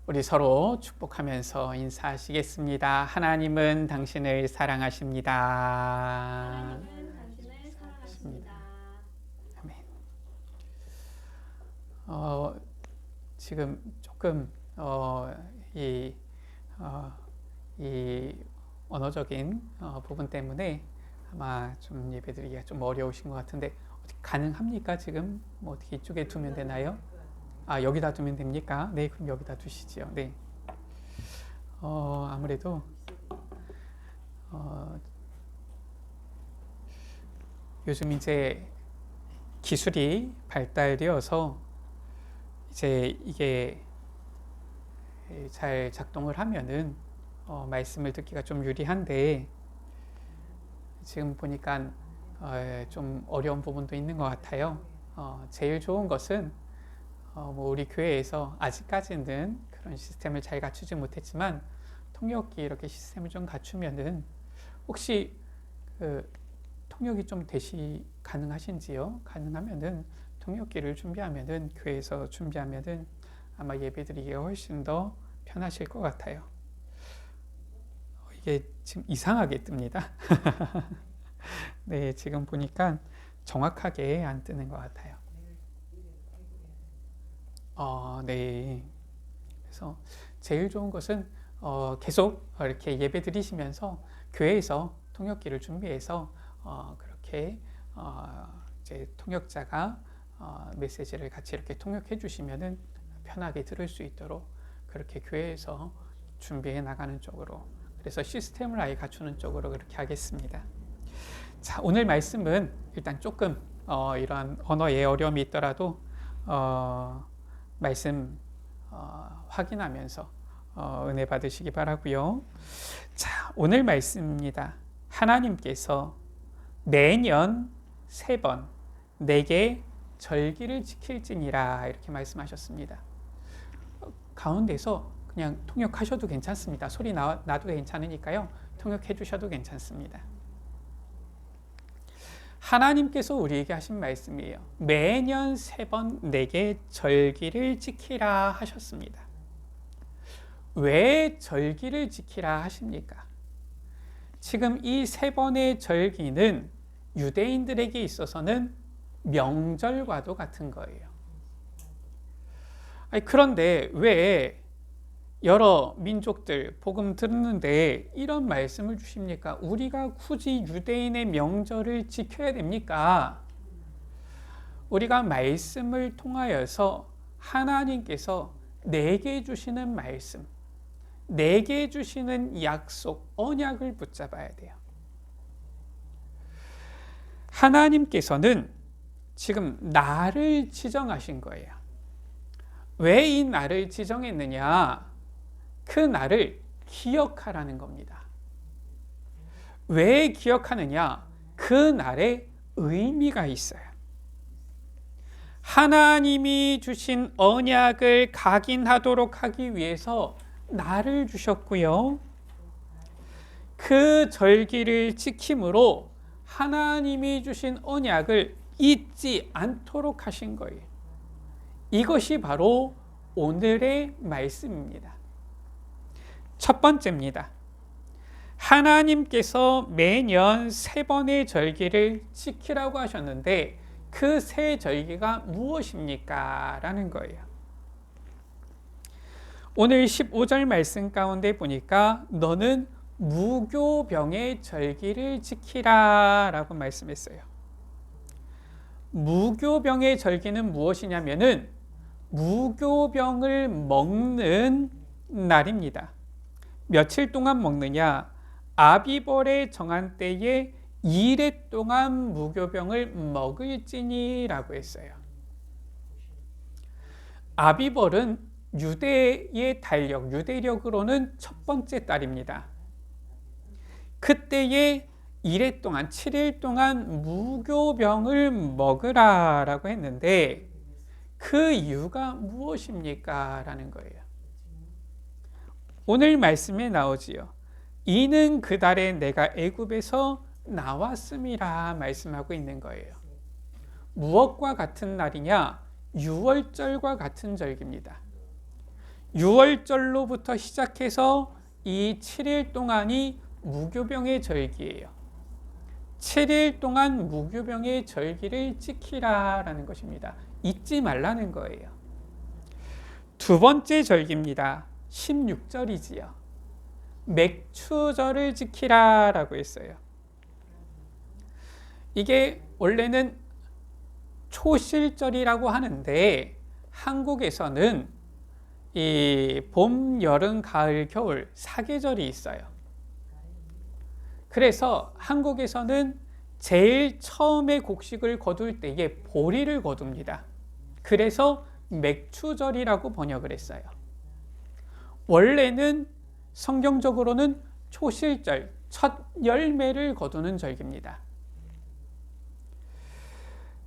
우리 서로 축복하면서 인사하시겠습니다. 하나님은 당신을 사랑하십니다. 하나님은 당신을 사랑하십니다. 아멘. 지금 조금 이 언어적인 부분 때문에 아마 좀 예배드리기가 좀 어려우신 것 같은데 가능합니까? 지금 뭐 어떻게 이쪽에 두면 되나요? 여기다 두면 됩니까? 네, 그럼 여기다 두시지요. 네. 아무래도 요즘 이제 기술이 발달되어서 이제 이게 잘 작동을 하면은 말씀을 듣기가 좀 유리한데 지금 보니까 좀 어려운 부분도 있는 것 같아요. 제일 좋은 것은 뭐 우리 교회에서 아직까지는 그런 시스템을 잘 갖추지 못했지만 통역기 이렇게 시스템을 좀 갖추면은 혹시 통역이 좀 대시 가능하신지요? 가능하면은 통역기를 준비하면은 교회에서 준비하면은 아마 예배드리기가 훨씬 더 편하실 것 같아요. 이게 지금 이상하게 뜹니다. 네, 지금 보니까 정확하게 안 뜨는 것 같아요. 네. 그래서 제일 좋은 것은 계속 이렇게 예배 드리시면서 교회에서 통역기를 준비해서 그렇게 이제 통역자가 메시지를 같이 이렇게 통역해 주시면은 편하게 들을 수 있도록 그렇게 교회에서 준비해 나가는 쪽으로, 그래서 시스템을 아예 갖추는 쪽으로 그렇게 하겠습니다. 자, 오늘 말씀은 일단 조금 이러한 언어의 어려움이 있더라도 말씀 확인하면서 은혜 받으시기 바라고요. 자, 오늘 말씀입니다. 하나님께서 매년 3번 내게 절기를 지킬지니라 이렇게 말씀하셨습니다. 가운데서 그냥 통역하셔도 괜찮습니다. 소리 나도 괜찮으니까요. 통역해 주셔도 괜찮습니다. 하나님께서 우리에게 하신 말씀이에요. 매년 3번 내게 절기를 지키라 하셨습니다. 왜 절기를 지키라 하십니까? 지금 이 3번의 절기는 유대인들에게 있어서는 명절과도 같은 거예요. 그런데 왜 여러 민족들 복음 듣는데 이런 말씀을 주십니까? 우리가 굳이 유대인의 명절을 지켜야 됩니까? 우리가 말씀을 통하여서 하나님께서 내게 주시는 말씀, 내게 주시는 약속, 언약을 붙잡아야 돼요. 하나님께서는 지금 날을 지정하신 거예요. 왜 이 날을 지정했느냐? 그 날을 기억하라는 겁니다. 왜 기억하느냐? 그 날에 의미가 있어요. 하나님이 주신 언약을 각인하도록 하기 위해서 날을 주셨고요. 그 절기를 지킴으로 하나님이 주신 언약을 잊지 않도록 하신 거예요. 이것이 바로 오늘의 말씀입니다. 첫 번째입니다. 하나님께서 매년 3번의 절기를 지키라고 하셨는데 그 3 절기가 무엇입니까? 라는 거예요. 오늘 15절 말씀 가운데 보니까 너는 무교병의 절기를 지키라 라고 말씀했어요. 무교병의 절기는 무엇이냐면은 무교병을 먹는 날입니다. 며칠 동안 먹느냐? 아비벌의 정한 때에 2일 동안 무교병을 먹을지니라고 했어요. 아비벌은 유대의 달력, 유대력으로는 첫 번째 달입니다. 그때에 1일 동안, 7일 동안 무교병을 먹으라라고 했는데 그 이유가 무엇입니까? 라는 거예요. 오늘 말씀에 나오지요. 이는 그 달에 내가 애굽에서 나왔음이라 말씀하고 있는 거예요. 무엇과 같은 날이냐? 유월절과 같은 절기입니다. 6월절로부터 시작해서 이 7일 동안이 무교병의 절기예요. 7일 동안 무교병의 절기를 지키라라는 것입니다. 잊지 말라는 거예요. 두 번째 절기입니다. 16절이지요. 맥추절을 지키라라고 했어요. 이게 원래는 초실절이라고 하는데 한국에서는 이 봄, 여름, 가을, 겨울 4계절이 있어요. 그래서 한국에서는 제일 처음에 곡식을 거둘 때에 보리를 거둡니다. 그래서 맥추절이라고 번역을 했어요. 원래는 성경적으로는 초실절, 첫 열매를 거두는 절기입니다.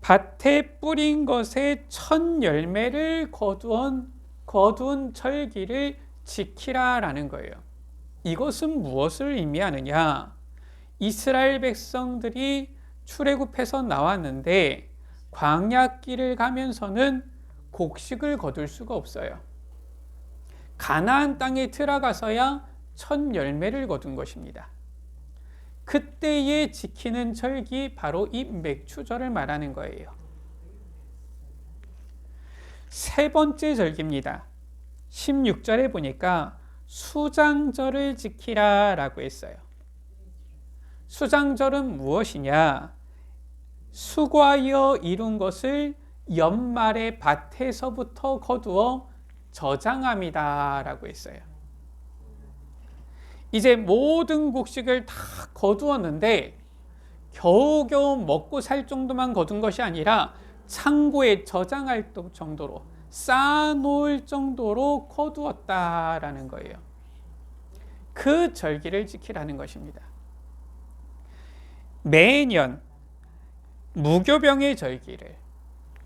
밭에 뿌린 것에 첫 열매를 거둔 절기를 지키라라는 거예요. 이것은 무엇을 의미하느냐? 이스라엘 백성들이 출애굽해서 나왔는데 광야길을 가면서는 곡식을 거둘 수가 없어요. 가나안 땅에 들어가서야 첫 열매를 거둔 것입니다. 그때에 지키는 절기 바로 이 맥추절을 말하는 거예요. 세 번째 절기입니다. 16절에 보니까 수장절을 지키라 라고 했어요. 수장절은 무엇이냐? 수고하여 이룬 것을 연말에 밭에서부터 거두어 저장함이다 라고 했어요. 이제 모든 곡식을 다 거두었는데 겨우겨우 먹고 살 정도만 거둔 것이 아니라 창고에 저장할 정도로 쌓아놓을 정도로 거두었다라는 거예요. 그 절기를 지키라는 것입니다. 매년 무교병의 절기를,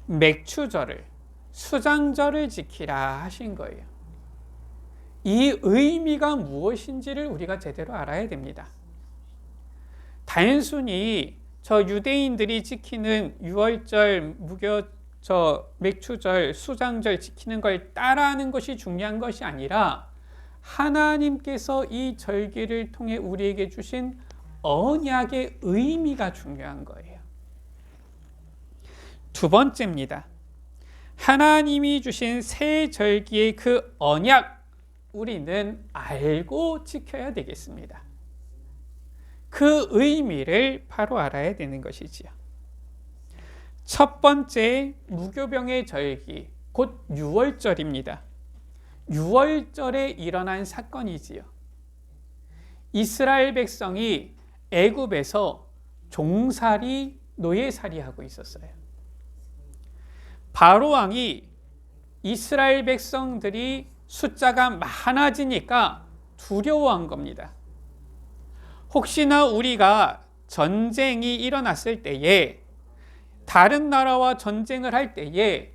맥추절을, 수장절을 지키라 하신 거예요. 이 의미가 무엇인지를 우리가 제대로 알아야 됩니다. 단순히 저 유대인들이 지키는 6월절, 맥추절, 수장절 지키는 걸 따라하는 것이 중요한 것이 아니라 하나님께서 이 절기를 통해 우리에게 주신 언약의 의미가 중요한 거예요. 두 번째입니다. 하나님이 주신 새 절기의 그 언약, 우리는 알고 지켜야 되겠습니다. 그 의미를 바로 알아야 되는 것이지요. 첫 번째 무교병의 절기, 곧 6월절입니다. 6월절에 일어난 사건이지요. 이스라엘 백성이 애굽에서 종살이, 노예살이 하고 있었어요. 바로 왕이 이스라엘 백성들이 숫자가 많아지니까 두려워한 겁니다. 혹시나 우리가 전쟁이 일어났을 때에, 다른 나라와 전쟁을 할 때에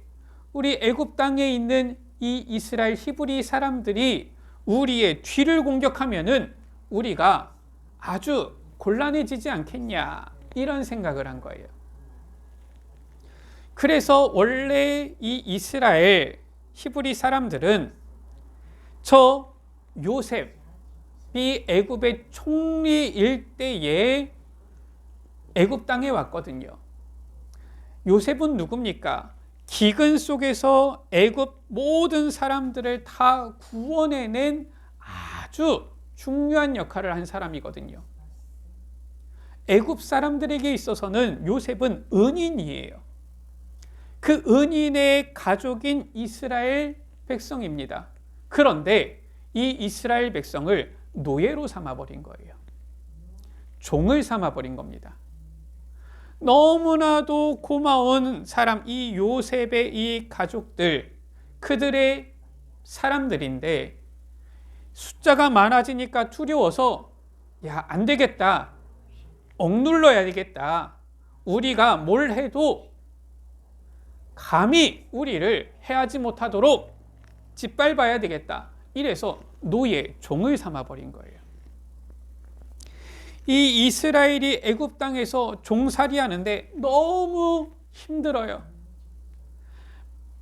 우리 애굽 땅에 있는 이 이스라엘 히브리 사람들이 우리의 뒤를 공격하면은 우리가 아주 곤란해지지 않겠냐, 이런 생각을 한 거예요. 그래서 원래 이 이스라엘 히브리 사람들은 저 요셉이 애굽의 총리일 때에 애굽 땅에 왔거든요. 요셉은 누굽니까? 기근 속에서 애굽 모든 사람들을 다 구원해낸 아주 중요한 역할을 한 사람이거든요. 애굽 사람들에게 있어서는 요셉은 은인이에요. 그 은인의 가족인 이스라엘 백성입니다. 그런데 이 이스라엘 백성을 노예로 삼아버린 거예요. 종을 삼아버린 겁니다. 너무나도 고마운 사람, 이 요셉의 이 가족들, 그들의 사람들인데 숫자가 많아지니까 두려워서, 야, 안 되겠다, 억눌러야 되겠다, 우리가 뭘 해도 감히 우리를 해하지 못하도록 짓밟아야 되겠다, 이래서 노예, 종을 삼아버린 거예요. 이 이스라엘이 애굽 땅에서 종살이 하는데 너무 힘들어요.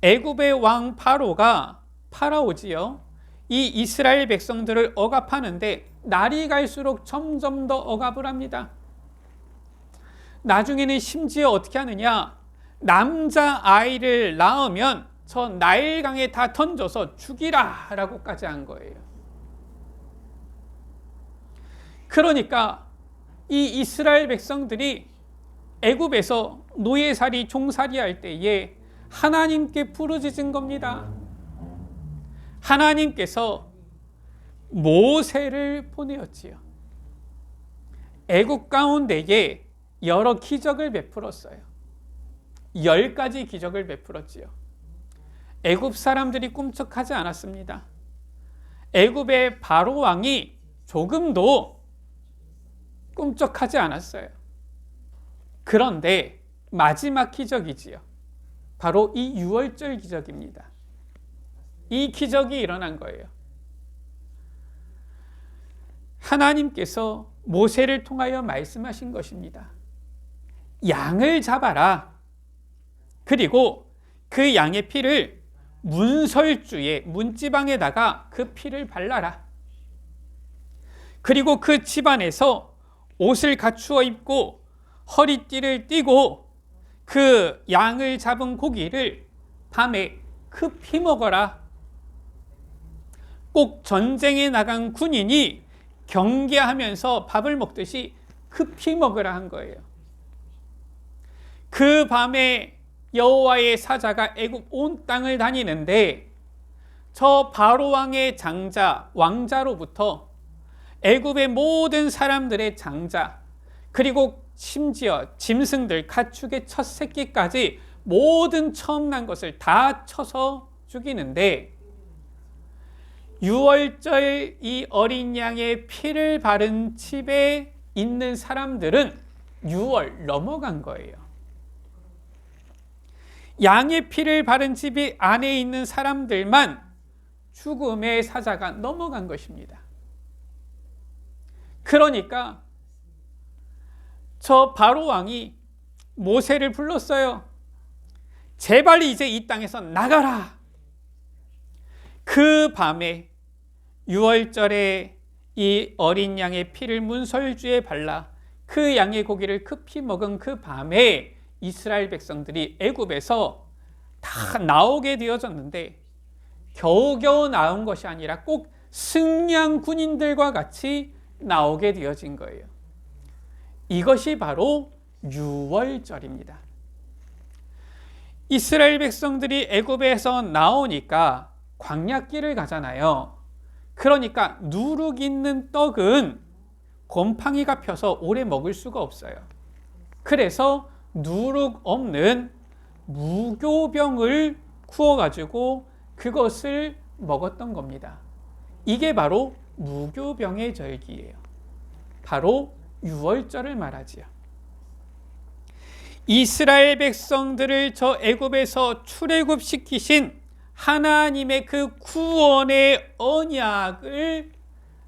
애굽의 왕 파라오지요. 이 이스라엘 백성들을 억압하는데 날이 갈수록 점점 더 억압을 합니다. 나중에는 심지어 어떻게 하느냐, 남자 아이를 낳으면 저 나일강에 다 던져서 죽이라 라고까지 한 거예요. 그러니까 이 이스라엘 백성들이 애굽에서 노예살이 종살이 할 때에 하나님께 부르짖은 겁니다. 하나님께서 모세를 보내었지요. 애굽 가운데에 여러 기적을 베풀었어요. 10가지 기적을 베풀었지요. 애굽 사람들이 꿈쩍하지 않았습니다. 애굽의 바로 왕이 조금도 꿈쩍하지 않았어요. 그런데 마지막 기적이지요. 바로 이 유월절 기적입니다. 이 기적이 일어난 거예요. 하나님께서 모세를 통하여 말씀하신 것입니다. 양을 잡아라. 그리고 그 양의 피를 문설주에, 문지방에다가 그 피를 발라라. 그리고 그 집안에서 옷을 갖추어 입고 허리띠를 띠고 그 양을 잡은 고기를 밤에 급히 먹어라. 꼭 전쟁에 나간 군인이 경계하면서 밥을 먹듯이 급히 먹으라 한 거예요. 그 밤에 여호와의 사자가 애굽 온 땅을 다니는데 저 바로 왕의 장자, 왕자로부터 애굽의 모든 사람들의 장자, 그리고 심지어 짐승들, 가축의 첫 새끼까지 모든 처음 난 것을 다 쳐서 죽이는데, 유월절 이 어린 양의 피를 바른 집에 있는 사람들은 6월 넘어간 거예요. 양의 피를 바른 집이 안에 있는 사람들만 죽음의 사자가 넘어간 것입니다. 그러니까 저 바로 왕이 모세를 불렀어요. 제발 이제 이 땅에서 나가라. 그 밤에 유월절에 이 어린 양의 피를 문설주에 발라 그 양의 고기를 급히 먹은 그 밤에 이스라엘 백성들이 애굽에서 다 나오게 되어졌는데, 겨우겨우 나온 것이 아니라 꼭 승리한 군인들과 같이 나오게 되어진 거예요. 이것이 바로 유월절입니다. 이스라엘 백성들이 애굽에서 나오니까 광야길을 가잖아요. 그러니까 누룩 있는 떡은 곰팡이가 펴서 오래 먹을 수가 없어요. 그래서 누룩 없는 무교병을 구워가지고 그것을 먹었던 겁니다. 이게 바로 무교병의 절기예요. 바로 유월절을 말하지요. 이스라엘 백성들을 저 애굽에서 출애굽시키신 하나님의 그 구원의 언약을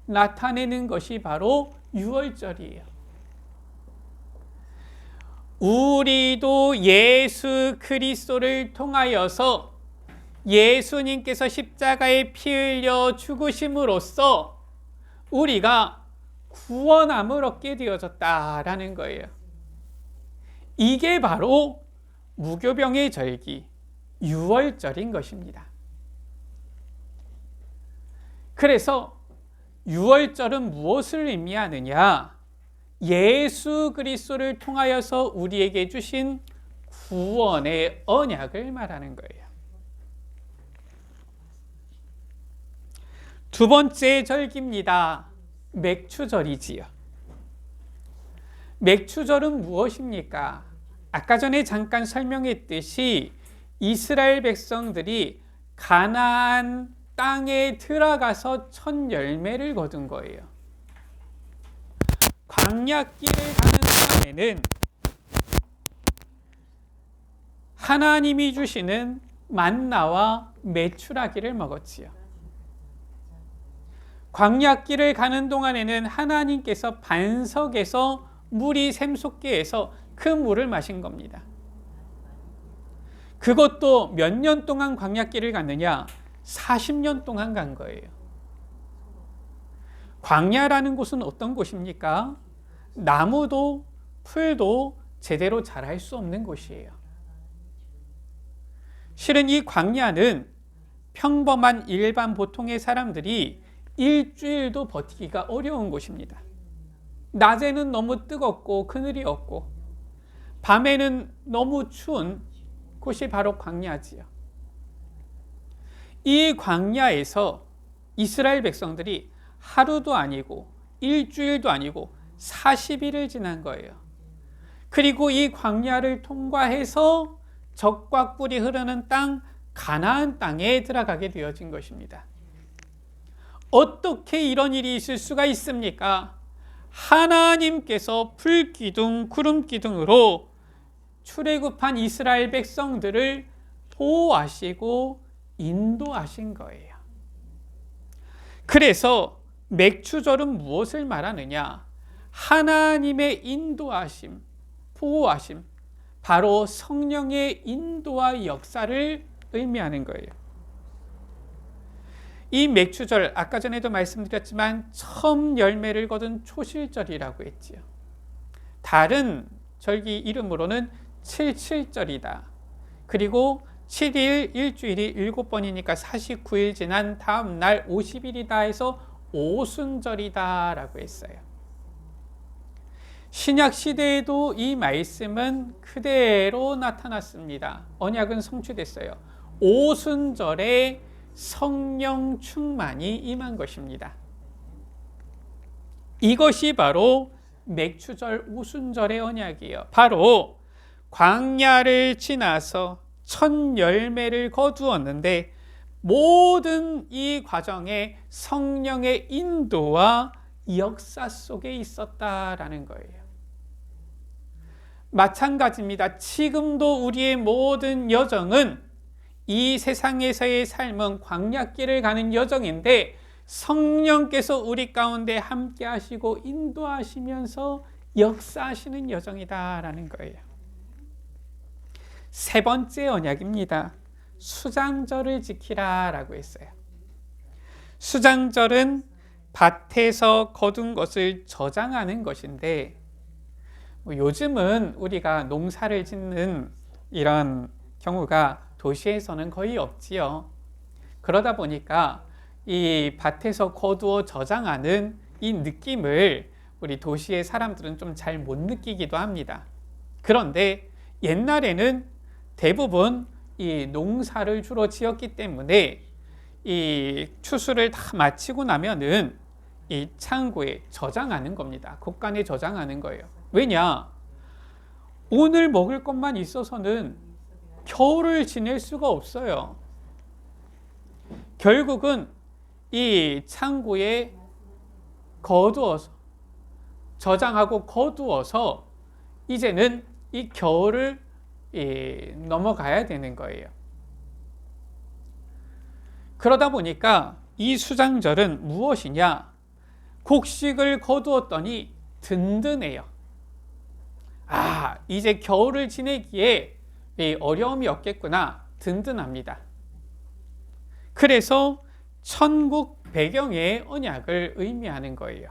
나타내는 것이 바로 유월절이에요. 우리도 예수 그리스도를 통하여서 예수님께서 십자가에 피 흘려 죽으심으로써 우리가 구원함을 얻게 되어졌다라는 거예요. 이게 바로 무교병의 절기, 유월절인 것입니다. 그래서 유월절은 무엇을 의미하느냐? 예수 그리스도를 통하여서 우리에게 주신 구원의 언약을 말하는 거예요. 두 번째 절기입니다. 맥추절이지요. 맥추절은 무엇입니까? 아까 전에 잠깐 설명했듯이 이스라엘 백성들이 가나안 땅에 들어가서 첫 열매를 거둔 거예요. 광야길을 가는 동안에는 하나님이 주시는 만나와 메추라기를 먹었지요. 광야길을 가는 동안에는 하나님께서 반석에서 물이 샘솟게 해서 그 물을 마신 겁니다. 그것도 몇 년 동안 광야길을 갔느냐? 40년 동안 간 거예요. 광야라는 곳은 어떤 곳입니까? 나무도 풀도 제대로 자랄 수 없는 곳이에요. 실은 이 광야는 평범한 일반 보통의 사람들이 일주일도 버티기가 어려운 곳입니다. 낮에는 너무 뜨겁고 그늘이 없고 밤에는 너무 추운 곳이 바로 광야지요. 이 광야에서 이스라엘 백성들이 하루도 아니고 일주일도 아니고 40일을 지난 거예요. 그리고 이 광야를 통과해서 적과 꿀이 흐르는 땅 가나안 땅에 들어가게 되어진 것입니다. 어떻게 이런 일이 있을 수가 있습니까? 하나님께서 불기둥, 구름기둥으로 출애굽한 이스라엘 백성들을 보호하시고 인도하신 거예요. 그래서 맥추절은 무엇을 말하느냐? 하나님의 인도하심, 보호하심, 바로 성령의 인도와 역사를 의미하는 거예요. 이 맥추절, 아까 전에도 말씀드렸지만 처음 열매를 거둔 초실절이라고 했지요. 다른 절기 이름으로는 77절이다. 그리고 7일 일주일이 7번이니까 49일 지난 다음 날 50일이다 해서 오순절이다 라고 했어요. 신약 시대에도 이 말씀은 그대로 나타났습니다. 언약은 성취됐어요. 오순절에 성령 충만이 임한 것입니다. 이것이 바로 맥추절 오순절의 언약이에요. 바로 광야를 지나서 첫 열매를 거두었는데 모든 이 과정에 성령의 인도와 역사 속에 있었다라는 거예요. 마찬가지입니다. 지금도 우리의 모든 여정은 이 세상에서의 삶은 광야길을 가는 여정인데 성령께서 우리 가운데 함께 하시고 인도하시면서 역사하시는 여정이다라는 거예요. 세 번째 언약입니다. 수장절을 지키라 라고 했어요. 수장절은 밭에서 거둔 것을 저장하는 것인데 요즘은 우리가 농사를 짓는 이런 경우가 도시에서는 거의 없지요. 그러다 보니까 이 밭에서 거두어 저장하는 이 느낌을 우리 도시의 사람들은 좀 잘 못 느끼기도 합니다. 그런데 옛날에는 대부분 이 농사를 주로 지었기 때문에 이 추수를 다 마치고 나면은 이 창고에 저장하는 겁니다. 곳간에 저장하는 거예요. 왜냐? 오늘 먹을 것만 있어서는 겨울을 지낼 수가 없어요. 결국은 이 창고에 거두어서 저장하고 거두어서 이제는 이 겨울을 넘어가야 되는 거예요. 그러다 보니까 이 수장절은 무엇이냐? 곡식을 거두었더니 든든해요. 이제 겨울을 지내기에 어려움이 없겠구나. 든든합니다. 그래서 천국 배경의 언약을 의미하는 거예요.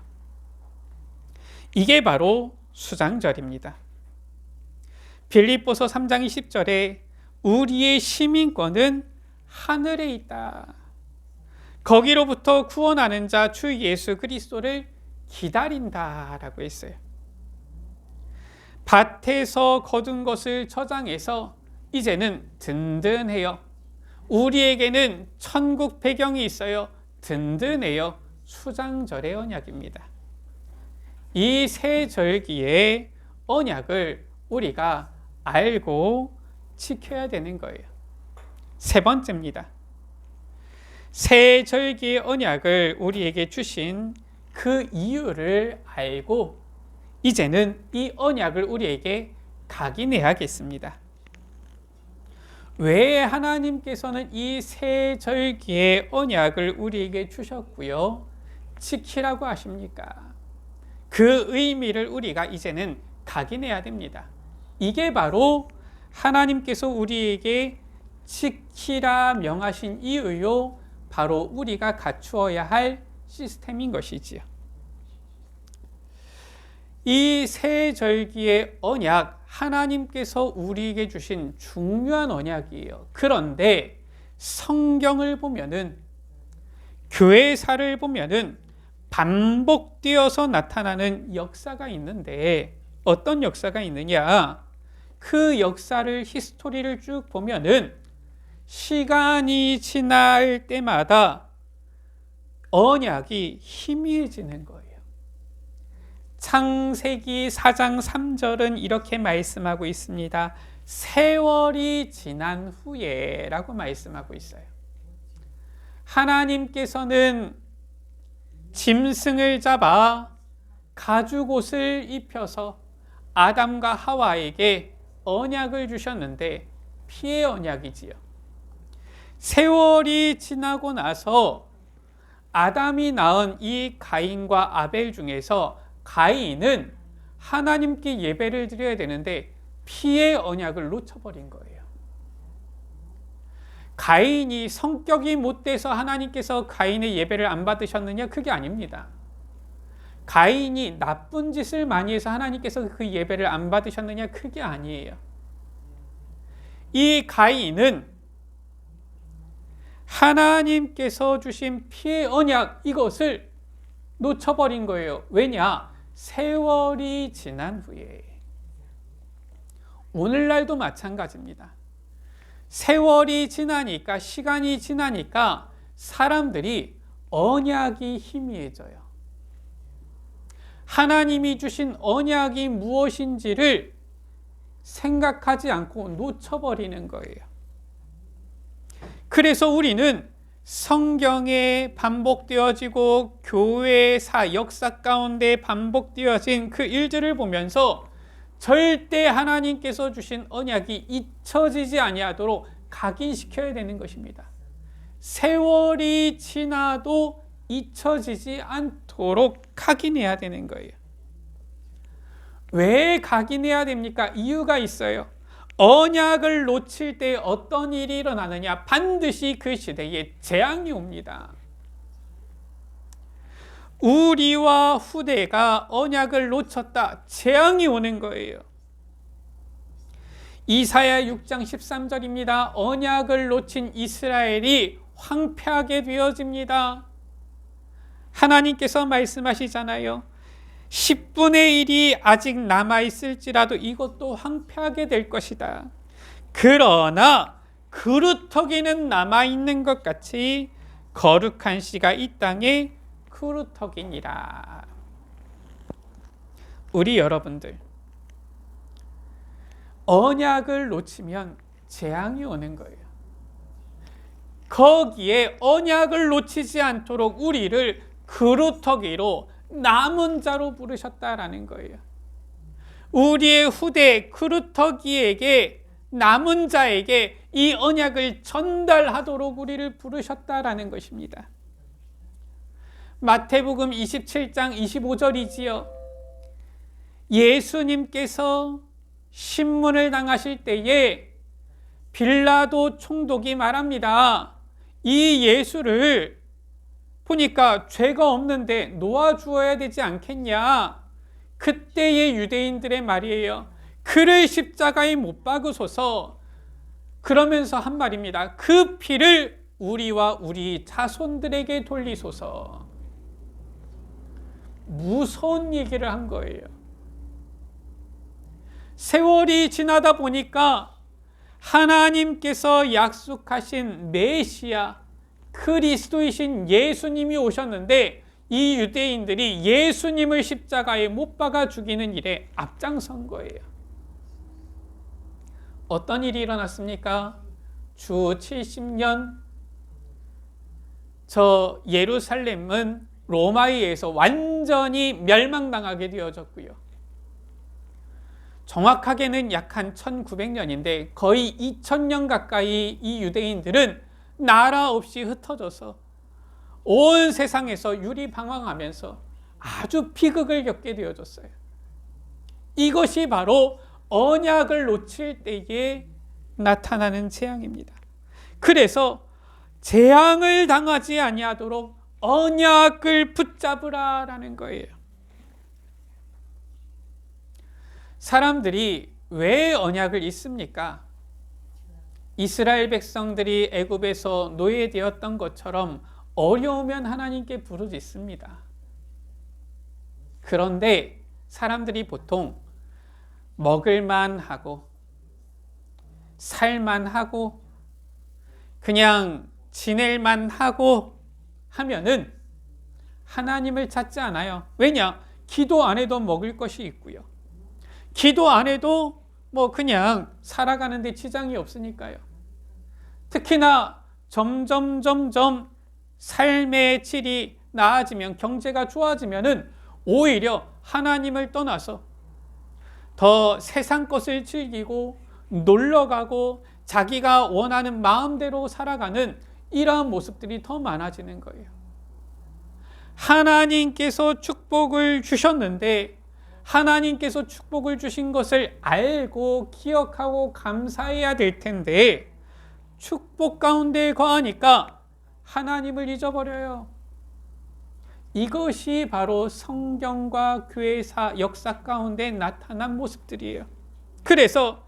이게 바로 수장절입니다. 빌립보서 3장 20절에 우리의 시민권은 하늘에 있다. 거기로부터 구원하는 자 주 예수 그리스도를 기다린다라고 했어요. 밭에서 거둔 것을 저장해서 이제는 든든해요. 우리에게는 천국 배경이 있어요. 든든해요. 수장절의 언약입니다. 이 세 절기의 언약을 우리가 알고 지켜야 되는 거예요. 세 번째입니다. 세 절기의 언약을 우리에게 주신 그 이유를 알고 이제는 이 언약을 우리에게 각인해야겠습니다. 왜 하나님께서는 이 세 절기의 언약을 우리에게 주셨고요, 지키라고 하십니까? 그 의미를 우리가 이제는 각인해야 됩니다. 이게 바로 하나님께서 우리에게 지키라 명하신 이유요, 바로 우리가 갖추어야 할 시스템인 것이지요. 이 새 절기의 언약, 하나님께서 우리에게 주신 중요한 언약이에요. 그런데 성경을 보면은, 교회사를 보면은 반복되어서 나타나는 역사가 있는데, 어떤 역사가 있느냐? 그 역사를, 히스토리를 쭉 보면은 시간이 지날 때마다 언약이 희미해지는 거예요. 창세기 4장 3절은 이렇게 말씀하고 있습니다. 세월이 지난 후에 라고 말씀하고 있어요. 하나님께서는 짐승을 잡아 가죽옷을 입혀서 아담과 하와에게 언약을 주셨는데 피의 언약이지요. 세월이 지나고 나서 아담이 낳은 이 가인과 아벨 중에서 가인은 하나님께 예배를 드려야 되는데 피의 언약을 놓쳐버린 거예요. 가인이 성격이 못돼서 하나님께서 가인의 예배를 안 받으셨느냐? 그게 아닙니다. 가인이 나쁜 짓을 많이 해서 하나님께서 그 예배를 안 받으셨느냐? 그게 아니에요. 이 가인은 하나님께서 주신 피의 언약, 이것을 놓쳐버린 거예요. 왜냐? 세월이 지난 후에. 오늘날도 마찬가지입니다. 세월이 지나니까, 시간이 지나니까 사람들이 언약이 희미해져요. 하나님이 주신 언약이 무엇인지를 생각하지 않고 놓쳐버리는 거예요. 그래서 우리는 성경에 반복되어지고 교회사 역사 가운데 반복되어진 그 일들을 보면서 절대 하나님께서 주신 언약이 잊혀지지 아니하도록 각인시켜야 되는 것입니다. 세월이 지나도 잊혀지지 않도록 각인해야 되는 거예요. 왜 각인해야 됩니까? 이유가 있어요. 언약을 놓칠 때 어떤 일이 일어나느냐? 반드시 그 시대에 재앙이 옵니다. 우리와 후대가 언약을 놓쳤다, 재앙이 오는 거예요. 이사야 6장 13절입니다. 언약을 놓친 이스라엘이 황폐하게 되어집니다. 하나님께서 말씀하시잖아요. 10분의 1이 아직 남아있을지라도 이것도 황폐하게 될 것이다. 그러나 그루터기는 남아있는 것 같이 거룩한 씨가 이 땅에 그루터기니라. 우리 여러분들, 언약을 놓치면 재앙이 오는 거예요. 거기에 언약을 놓치지 않도록 우리를 그루터기로, 남은 자로 부르셨다라는 거예요. 우리의 후대 그루터기에게, 남은 자에게 이 언약을 전달하도록 우리를 부르셨다라는 것입니다. 마태복음 27장 25절이지요. 예수님께서 신문을 당하실 때에 빌라도 총독이 말합니다. 이 예수를 보니까 죄가 없는데 놓아주어야 되지 않겠냐? 그때의 유대인들의 말이에요. 그를 십자가에 못 박으소서. 그러면서 한 말입니다. 그 피를 우리와 우리 자손들에게 돌리소서. 무서운 얘기를 한 거예요. 세월이 지나다 보니까 하나님께서 약속하신 메시아, 그리스도이신 예수님이 오셨는데 이 유대인들이 예수님을 십자가에 못 박아 죽이는 일에 앞장선 거예요. 어떤 일이 일어났습니까? 주 70년 저 예루살렘은 로마에 의해서 완전히 멸망당하게 되어졌고요. 정확하게는 약 한 1900년인데 거의 2000년 가까이 이 유대인들은 나라 없이 흩어져서 온 세상에서 유리방황하면서 아주 비극을 겪게 되어졌어요. 이것이 바로 언약을 놓칠 때에 나타나는 재앙입니다. 그래서 재앙을 당하지 아니하도록 언약을 붙잡으라라는 거예요. 사람들이 왜 언약을 잊습니까? 이스라엘 백성들이 애굽에서 노예되었던 것처럼 어려우면 하나님께 부르짖습니다. 그런데 사람들이 보통 먹을만 하고 살만 하고 그냥 지낼만 하고 하면은 하나님을 찾지 않아요. 왜냐? 기도 안 해도 먹을 것이 있고요. 기도 안 해도 뭐 그냥 살아가는데 지장이 없으니까요. 특히나 점점 삶의 질이 나아지면, 경제가 좋아지면은 오히려 하나님을 떠나서 더 세상 것을 즐기고 놀러가고 자기가 원하는 마음대로 살아가는 이러한 모습들이 더 많아지는 거예요. 하나님께서 축복을 주셨는데 하나님께서 축복을 주신 것을 알고 기억하고 감사해야 될 텐데 축복 가운데 거하니까 하나님을 잊어버려요. 이것이 바로 성경과 교회 역사 가운데 나타난 모습들이에요. 그래서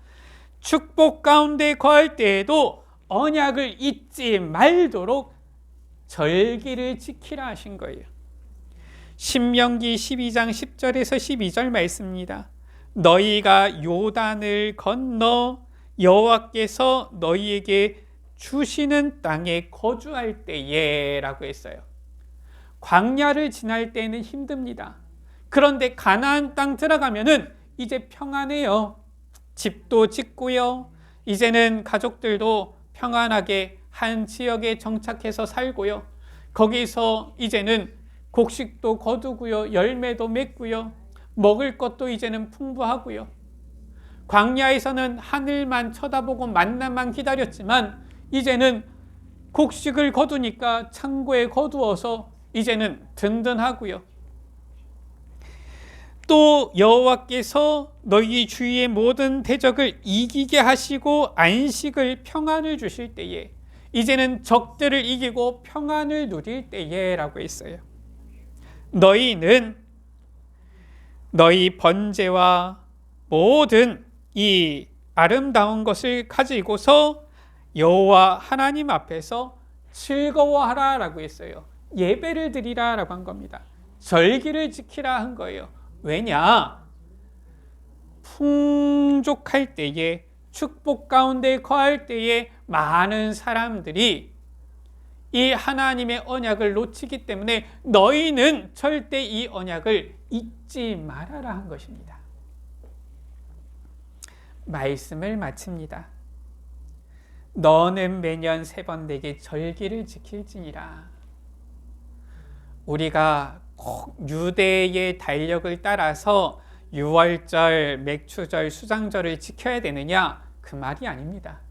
축복 가운데 거할 때에도 언약을 잊지 말도록 절기를 지키라 하신 거예요. 신명기 12장 10절에서 12절 말씀입니다. 너희가 요단을 건너 여호와께서 너희에게 주시는 땅에 거주할 때에 라고 했어요. 광야를 지날 때는 힘듭니다. 그런데 가나안 땅 들어가면은 이제 평안해요. 집도 짓고요. 이제는 가족들도 평안하게 한 지역에 정착해서 살고요. 거기서 이제는 곡식도 거두고요. 열매도 맺고요. 먹을 것도 이제는 풍부하고요. 광야에서는 하늘만 쳐다보고 만나만 기다렸지만 이제는 곡식을 거두니까 창고에 거두어서 이제는 든든하고요. 또 여호와께서 너희 주위의 모든 대적을 이기게 하시고 안식을 평안을 주실 때에 이제는 적들을 이기고 평안을 누릴 때에 라고 했어요. 너희는 너희 번제와 모든 이 아름다운 것을 가지고서 여호와 하나님 앞에서 즐거워하라 라고 했어요. 예배를 드리라 라고 한 겁니다. 절기를 지키라 한 거예요. 왜냐? 풍족할 때에 축복 가운데 거할 때에 많은 사람들이 이 하나님의 언약을 놓치기 때문에 너희는 절대 이 언약을 잊지 말아라 한 것입니다. 말씀을 마칩니다. 너는 매년 3번 내게 절기를 지킬지니라. 우리가 꼭 유대의 달력을 따라서 6월절, 맥추절, 수장절을 지켜야 되느냐? 그 말이 아닙니다.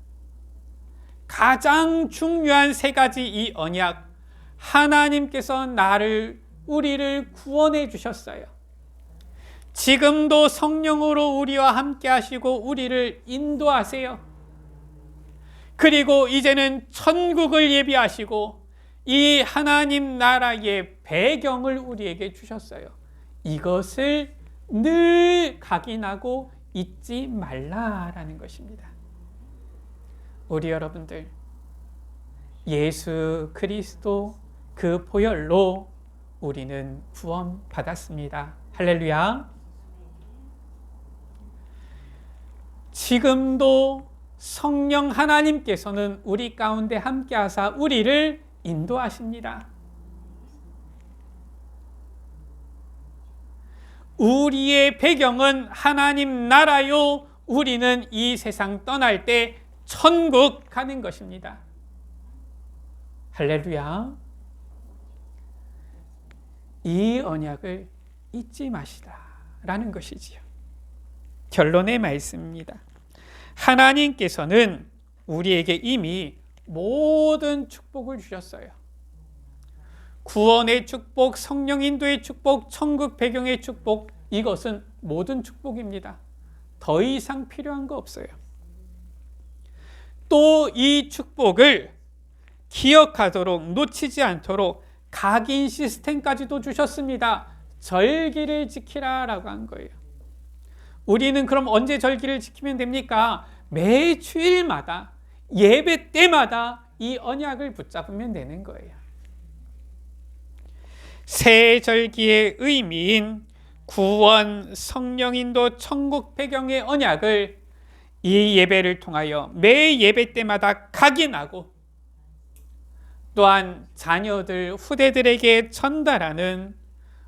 가장 중요한 3가지 이 언약, 하나님께서 우리를 구원해 주셨어요. 지금도 성령으로 우리와 함께 하시고 우리를 인도하세요. 그리고 이제는 천국을 예비하시고 이 하나님 나라의 배경을 우리에게 주셨어요. 이것을 늘 각인하고 잊지 말라라는 것입니다. 우리 여러분들, 예수 그리스도 그 보혈로 우리는 구원 받았습니다. 할렐루야. 지금도 성령 하나님께서는 우리 가운데 함께 하사 우리를 인도하십니다. 우리의 배경은 하나님 나라요. 우리는 이 세상 떠날 때 천국 가는 것입니다. 할렐루야. 이 언약을 잊지 마시라라는 것이지요. 결론의 말씀입니다. 하나님께서는 우리에게 이미 모든 축복을 주셨어요. 구원의 축복, 성령 인도의 축복, 천국 배경의 축복, 이것은 모든 축복입니다. 더 이상 필요한 거 없어요. 또 이 축복을 기억하도록, 놓치지 않도록 각인 시스템까지도 주셨습니다. 절기를 지키라라고 한 거예요. 우리는 그럼 언제 절기를 지키면 됩니까? 매 주일마다 예배 때마다 이 언약을 붙잡으면 되는 거예요. 새 절기의 의미인 구원, 성령인도, 천국 배경의 언약을 이 예배를 통하여 매 예배 때마다 각인하고 또한 자녀들, 후대들에게 전달하는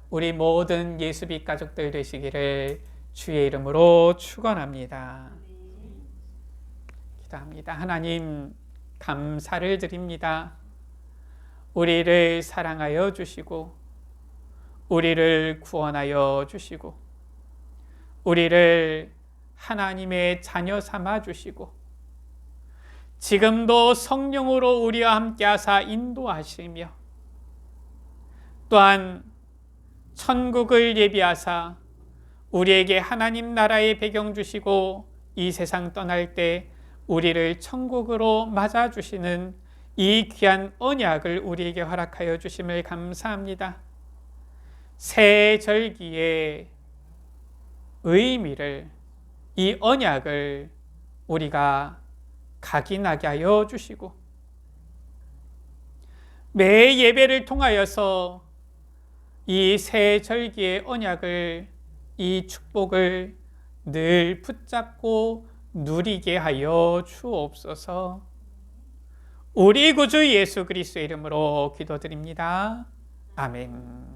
우리 모든 예수빛 가족들 되시기를 주의 이름으로 축원합니다. 기도합니다. 하나님, 감사를 드립니다. 우리를 사랑하여 주시고 우리를 구원하여 주시고 우리를 하나님의 자녀 삼아 주시고 지금도 성령으로 우리와 함께 하사 인도하시며 또한 천국을 예비하사 우리에게 하나님 나라의 배경 주시고 이 세상 떠날 때 우리를 천국으로 맞아주시는 이 귀한 언약을 우리에게 허락하여 주심을 감사합니다. 새 절기의 의미를, 이 언약을 우리가 각인하게 하여 주시고 매 예배를 통하여서 이 새 절기의 언약을, 이 축복을 늘 붙잡고 누리게 하여 주옵소서. 우리 구주 예수 그리스도의 이름으로 기도드립니다. 아멘.